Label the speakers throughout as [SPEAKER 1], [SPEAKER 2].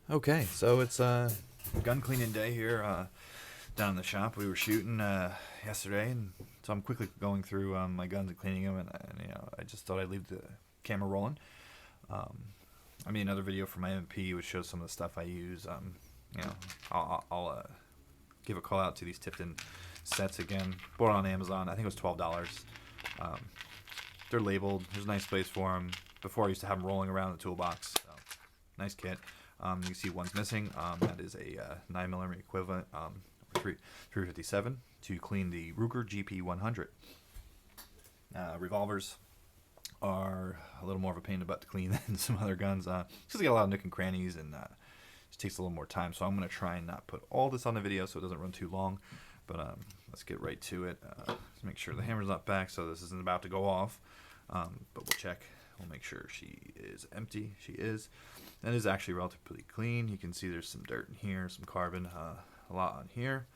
[SPEAKER 1] Okay, so it's gun cleaning day here down in the shop. We were shooting yesterday, and so I'm quickly going through my guns and cleaning them, and I just thought I'd leave the camera rolling. Um, I made another video for my MP, which shows some of the stuff I use. I'll give a call out to these Tipton sets again. Bought it on Amazon. I think it was $12. Um, they're labeled. There's a nice place for them. Before I used to have them rolling around the toolbox. So, nice kit. You can see one's missing. That is a 9mm equivalent, 357 to clean the Ruger GP100. Revolvers are a little more of a pain in the butt to clean than some other guns because they got a lot of nook and crannies, and it takes a little more time. So I'm going to try and not put all this on the video so it doesn't run too long. But let's get right to it. Let's make sure the hammer's not back, so this isn't about to go off. But we'll check. We'll make sure she is empty. She is. That is actually relatively clean. You can see there's some dirt in here, some carbon, a lot on here.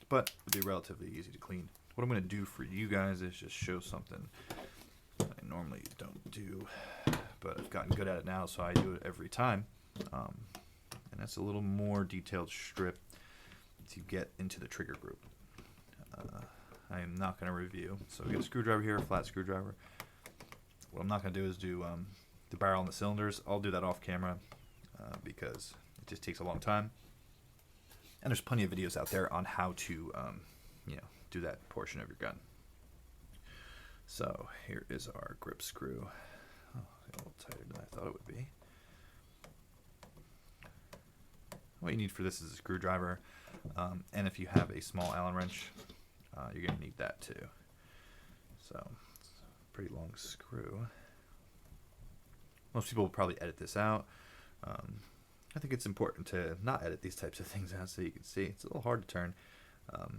[SPEAKER 1] But it'll be relatively easy to clean. What I'm going to do for you guys is just show something I normally don't do, but I've gotten good at it now, so I do it every time. And that's a little more detailed strip to get into the trigger group. I am not going to review. So we get a screwdriver here, a flat screwdriver. What I'm not going to do is do the barrel and the cylinders. I'll do that off camera because it just takes a long time. And there's plenty of videos out there on how to do that portion of your gun. So here is our grip screw. Oh, a little tighter than I thought it would be. What you need for this is a screwdriver, and if you have a small Allen wrench, you're going to need that too. So it's a pretty long screw. Most people will probably edit this out. I think it's important to not edit these types of things out so you can see. It's a little hard to turn.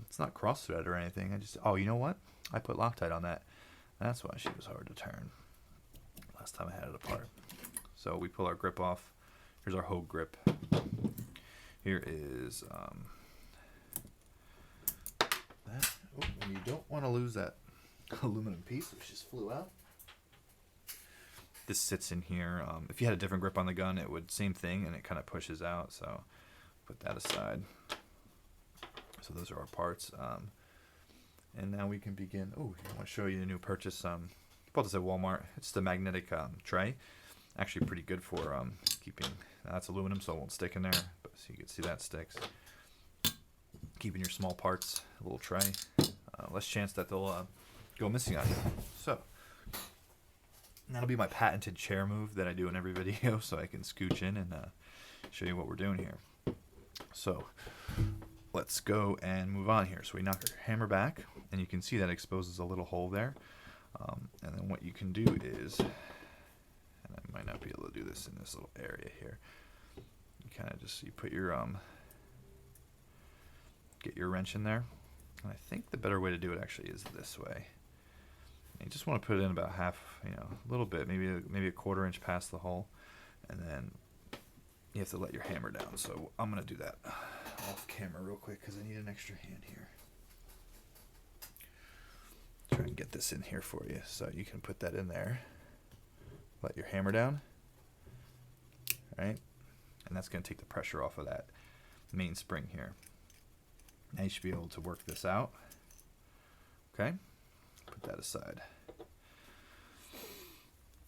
[SPEAKER 1] It's not cross-thread or anything. Oh, you know what? I put Loctite on that. That's why she was hard to turn last time I had it apart. So we pull our grip off. Here's our Hogue grip. Here is that. Oh, and you don't want to lose that aluminum piece which just flew out. This sits in here. If you had a different grip on the gun, it would same thing, and it kind of pushes out. So put that aside. So those are our parts. And now we can begin. Oh, I want to show you the new purchase. Bought this at Walmart. It's the magnetic tray. Actually pretty good for keeping. That's aluminum, so it won't stick in there. But so you can see that sticks. Keeping your small parts, a little tray. Less chance that they'll go missing on you. So that'll be my patented chair move that I do in every video, so I can scooch in and show you what we're doing here. So let's go and move on here. So we knock our hammer back, and you can see that exposes a little hole there. And then what you can do is, and I might not be able to do this in this little area here. You kind of just, you put your, get your wrench in there. And I think the better way to do it actually is this way. And you just want to put it in about half, a little bit, maybe a 1/4 inch past the hole. And then you have to let your hammer down. So I'm going to do that off camera real quick because I need an extra hand here. Try and get this in here for you so you can put that in there. Let your hammer down. Right? And that's going to take the pressure off of that main spring here. Now you should be able to work this out. Okay? Put that aside.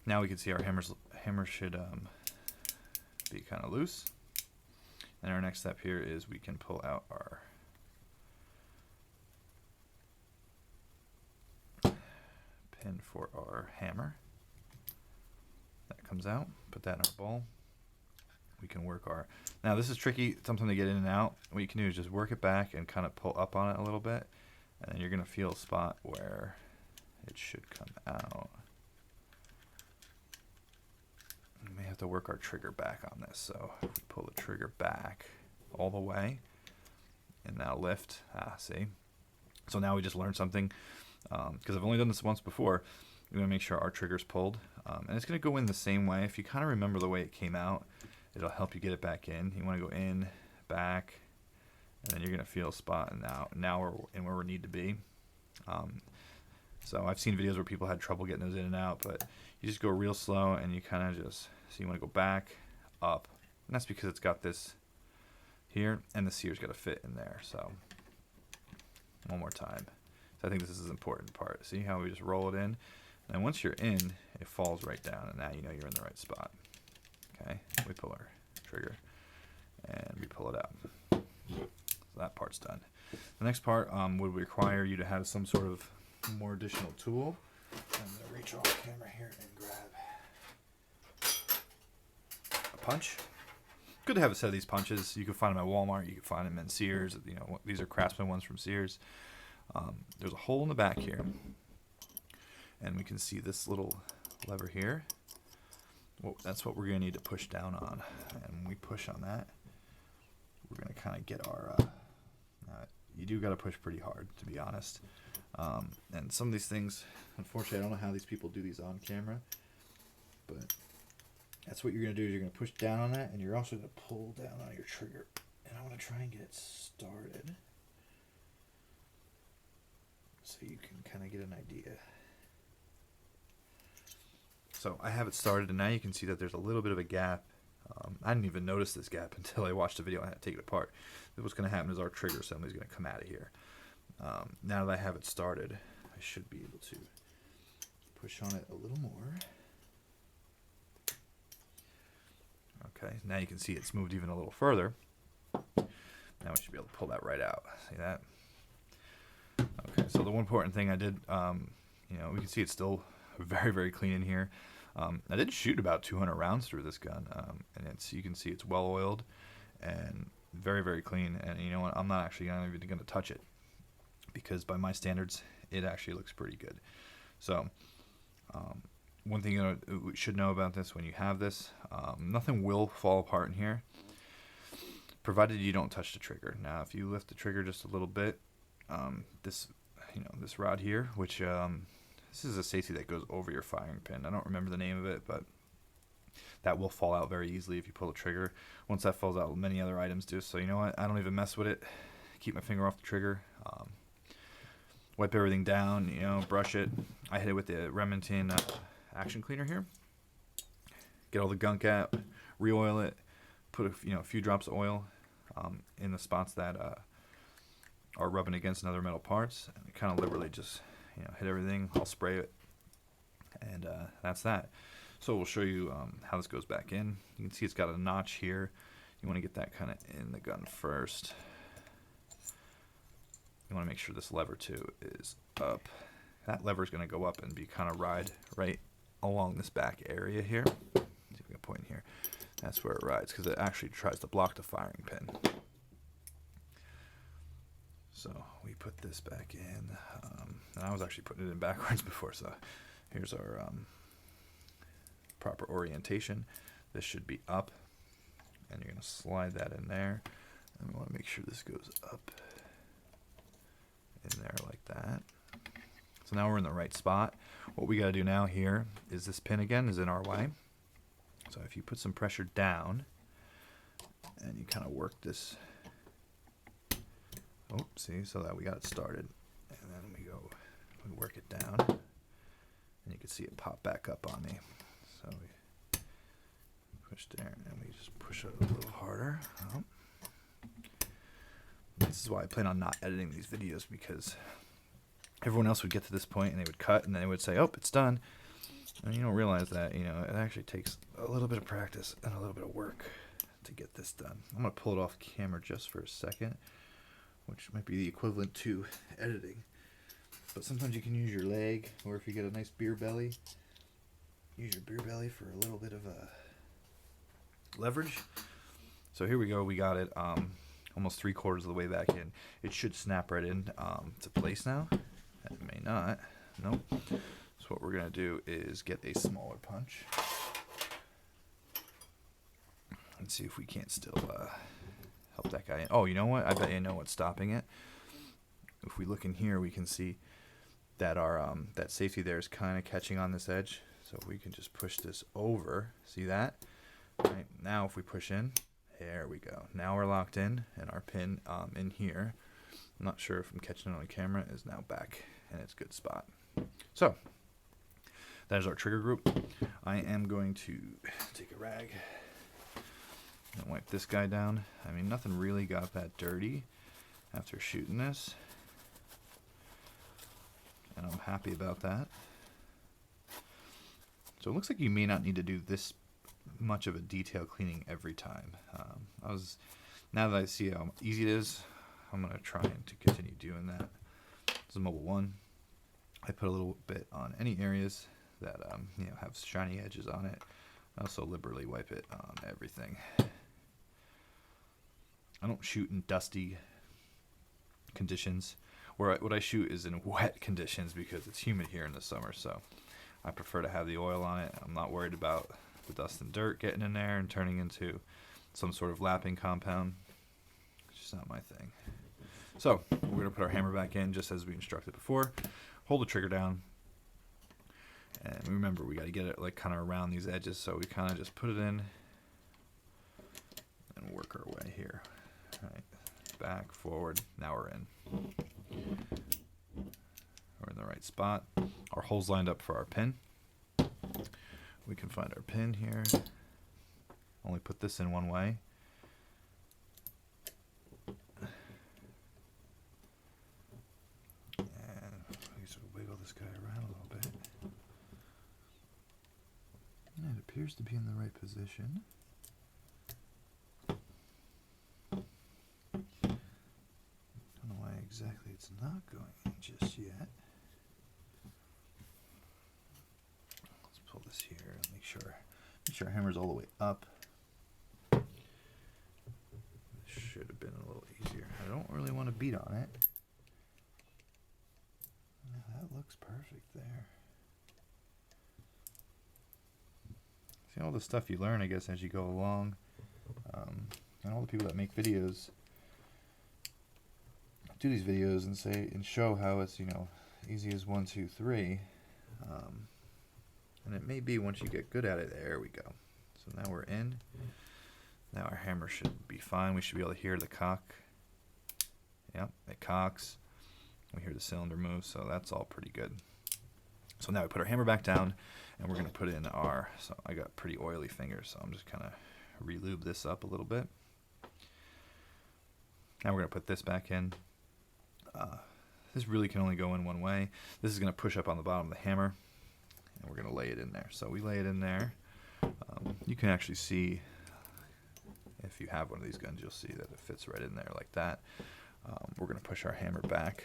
[SPEAKER 1] Now we can see our hammer should be kind of loose. And our next step here is we can pull out our pin for our hammer. That comes out. Put that in our bowl. We can work our... Now this is tricky, something to get in and out. What you can do is just work it back and kind of pull up on it a little bit. And then you're going to feel a spot where it should come out. We may have to work our trigger back on this. So if we pull the trigger back all the way and now lift. See? So now we just learned something. Because I've only done this once before. We're going to make sure our trigger's pulled. And it's going to go in the same way. If you kind of remember the way it came out, it'll help you get it back in. You want to go in, back, and then you're going to feel a spot. And now we're in where we need to be. So I've seen videos where people had trouble getting those in and out, but you just go real slow and you kind of just, so you want to go back, up, And that's because it's got this here, and the sear's got to fit in there. So one more time. So I think this is the important part. See how we just roll it in? And once you're in, it falls right down, and now you know you're in the right spot. Okay, we pull our trigger, and we pull it out. So that part's done. The next part would require you to have some sort of more additional tool. I'm going to reach off the camera here and grab a punch. Good to have a set of these punches. You can find them at Walmart. You can find them in Sears. You know, these are Craftsman ones from Sears. There's a hole in the back here, and we can see this little lever here. Well, that's what we're going to need to push down on. And when we push on that, we're going to kind of get our... you do got to push pretty hard, to be honest. And some of these things, unfortunately, I don't know how these people do these on camera, but that's what you're going to do is you're going to push down on that, and you're also going to pull down on your trigger. And I want to try and get it started so you can kind of get an idea. So I have it started, and now you can see that there's a little bit of a gap. I didn't even notice this gap until I watched the video and I had to take it apart. What's going to happen is our trigger assembly is going to come out of here. Now that I have it started, I should be able to push on it a little more. Okay, now you can see it's moved even a little further. Now we should be able to pull that right out. See that? Okay, so the one important thing I did, you know, we can see it's still very, very clean in here. I did shoot about 200 rounds through this gun, and you can see it's well oiled and very, very clean. And you know what? I'm not actually even going to touch it because by my standards, it actually looks pretty good. So one thing you should know about this when you have this, nothing will fall apart in here, provided you don't touch the trigger. Now, if you lift the trigger just a little bit, this rod here, which this is a safety that goes over your firing pin. I don't remember the name of it, but that will fall out very easily if you pull the trigger. Once that falls out, many other items do. So you know what? I don't even mess with it. Keep my finger off the trigger. Wipe everything down. You know, brush it. I hit it with the Remington action cleaner here. Get all the gunk out. Re-oil it. Put a few drops of oil in the spots that are rubbing against other metal parts, and kind of liberally just hit everything. I'll spray it, and that's that. So we'll show you how this goes back in. You can see it's got a notch here. You want to get that kind of in the gun first. You want to make sure this lever too is up. That lever is going to go up and be kind of ride right along this back area here. Let's see if we can point here. That's where it rides because it actually tries to block the firing pin. So we put this back in, and I was actually putting it in backwards before, so here's our proper orientation. This should be up, and you're going to slide that in there, and we want to make sure this goes up in there like that. So now we're in the right spot. What we got to do now here is this pin again is in our way. So if you put some pressure down, and you kind of work this. Oh, see, so that we got it started, and then we work it down, and you can see it pop back up on me. So we push there, and we just push it a little harder. Oh. This is why I plan on not editing these videos, because everyone else would get to this point and they would cut, and then they would say, "Oh, it's done," and you don't realize that it actually takes a little bit of practice and a little bit of work to get this done. I'm gonna pull it off camera just for a second, which might be the equivalent to editing. But sometimes you can use your leg, or if you get a nice beer belly, use your beer belly for a little bit of leverage. So here we go. We got it almost 3/4 of the way back in. It should snap right in to place now. It may not. Nope. So what we're going to do is get a smaller punch and see if we can't still help that guy in. Oh, you know what? I bet you know what's stopping it. If we look in here, we can see that our that safety there is kind of catching on this edge. So we can just push this over. See that? Right. Now if we push in, there we go. Now we're locked in, and our pin in here, I'm not sure if I'm catching it on camera, is now back in its good spot. So that is our trigger group. I am going to take a rag And wipe this guy down. I mean, nothing really got that dirty after shooting this, and I'm happy about that. So it looks like you may not need to do this much of a detail cleaning every time. Now that I see how easy it is, I'm going to try to continue doing that. This is Mobile 1. I put a little bit on any areas that have shiny edges on it. I also liberally wipe it on everything. I don't shoot in dusty conditions. What I shoot is in wet conditions because it's humid here in the summer, so I prefer to have the oil on it. I'm not worried about the dust and dirt getting in there and turning into some sort of lapping compound. It's just not my thing. So we're going to put our hammer back in just as we instructed before. Hold the trigger down. And remember, we got to get it like kind of around these edges, so we kind of just put it in and work our way here. All right, back, forward, now we're in. We're in the right spot. Our hole's lined up for our pin. We can find our pin here. Only put this in one way. And we sort of wiggle this guy around a little bit. And it appears to be in the right position. Don't know why exactly it's not going in just yet. Let's pull this here and make sure our hammer's all the way up. This should have been a little easier. I don't really want to beat on it. That looks perfect there. See all the stuff you learn, I guess, as you go along. And all the people that make videos do these videos and say and show how it's easy as 1, 2, 3. And it may be once you get good at it. There we go. So now we're in. Now our hammer should be fine. We should be able to hear the cock. Yep, it cocks. We hear the cylinder move, so that's all pretty good. So now we put our hammer back down, and we're going to put in so I got pretty oily fingers, so I'm just kind of re-lube this up a little bit. Now we're going to put this back in. This really can only go in one way. This is going to push up on the bottom of the hammer, and we're going to lay it in there. So we lay it in there. You can actually see, if you have one of these guns, you'll see that it fits right in there like that. We're going to push our hammer back.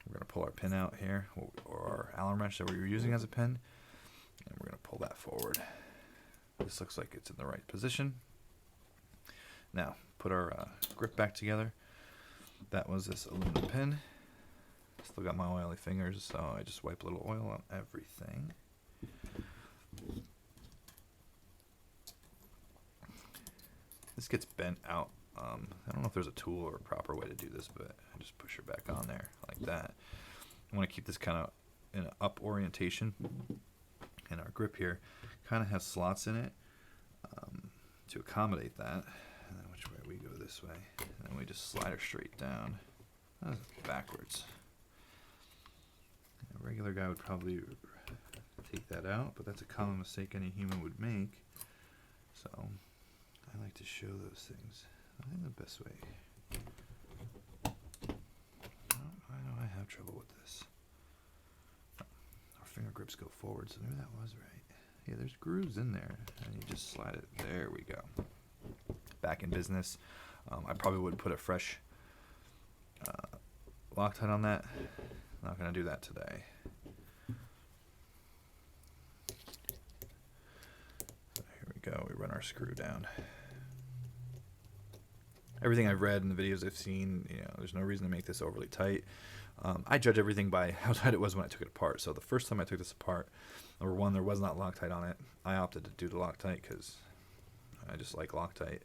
[SPEAKER 1] We're going to pull our pin out here, or our Allen wrench that we were using as a pin, and we're going to pull that forward. This looks like it's in the right position. Now, put our grip back together. That was this aluminum pin. Still got my oily fingers, so I just wipe a little oil on everything. This gets bent out. I don't know if there's a tool or a proper way to do this, but I just push her back on there like that. I want to keep this kind of in an up orientation, and our grip here kind of has slots in it to accommodate that. And then which way we go this way, and then we just slide her straight down. That's backwards. A regular guy would probably take that out, but that's a common mistake any human would make. So I like to show those things. I think the best way. I know I have trouble with this. Our finger grips go forward, so maybe that was right. Yeah, there's grooves in there, and you just slide it. There we go. Back in business. I probably would put a fresh Loctite on that. Not going to do that today. So here we go. We run our screw down. Everything I've read and the videos I've seen, there's no reason to make this overly tight. I judge everything by how tight it was when I took it apart. So the first time I took this apart, number one, there was not Loctite on it. I opted to do the Loctite because I just like Loctite.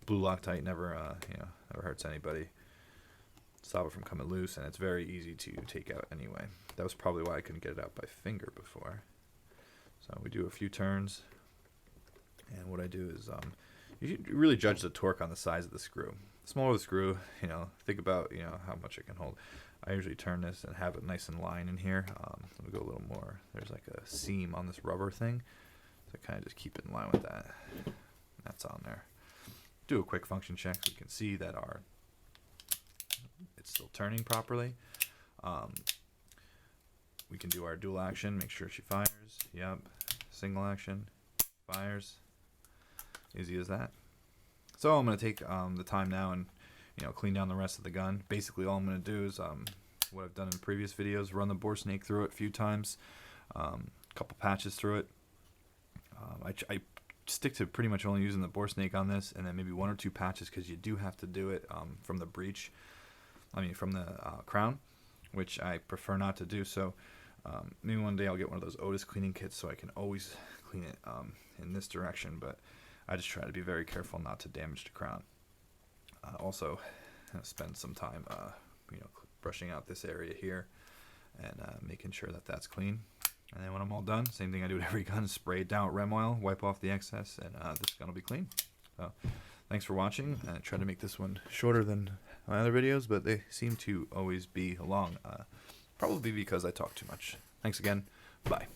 [SPEAKER 1] Blue Loctite never hurts anybody. Stop it from coming loose, and it's very easy to take out anyway. That was probably why I couldn't get it out by finger before. So we do a few turns, and what I do is you should really judge the torque on the size of the screw. The smaller the screw, think about how much it can hold. I usually turn this and have it nice and line in here. Let me go a little more. There's like a seam on this rubber thing, so I kind of just keep it in line with that. That's on there. Do a quick function check so we can see that it's still turning properly. We can do our dual action, make sure she fires. Yep. Single action, fires. Easy as that. So I'm going to take the time now and clean down the rest of the gun. Basically all I'm going to do is what I've done in previous videos, run the bore snake through it a few times, a couple patches through it. I stick to pretty much only using the bore snake on this, and then maybe 1 or 2 patches, because you do have to do it from the breech, from the crown, which I prefer not to do. So maybe one day I'll get one of those Otis cleaning kits so I can always clean it in this direction, but I just try to be very careful not to damage the crown. Also spend some time brushing out this area here and making sure that that's clean. And then when I'm all done, same thing I do with every gun, spray it down with rem oil, wipe off the excess, and this gun will be clean. So thanks for watching. I try to make this one shorter than my other videos, but they seem to always be long, probably because I talk too much. Thanks again. Bye.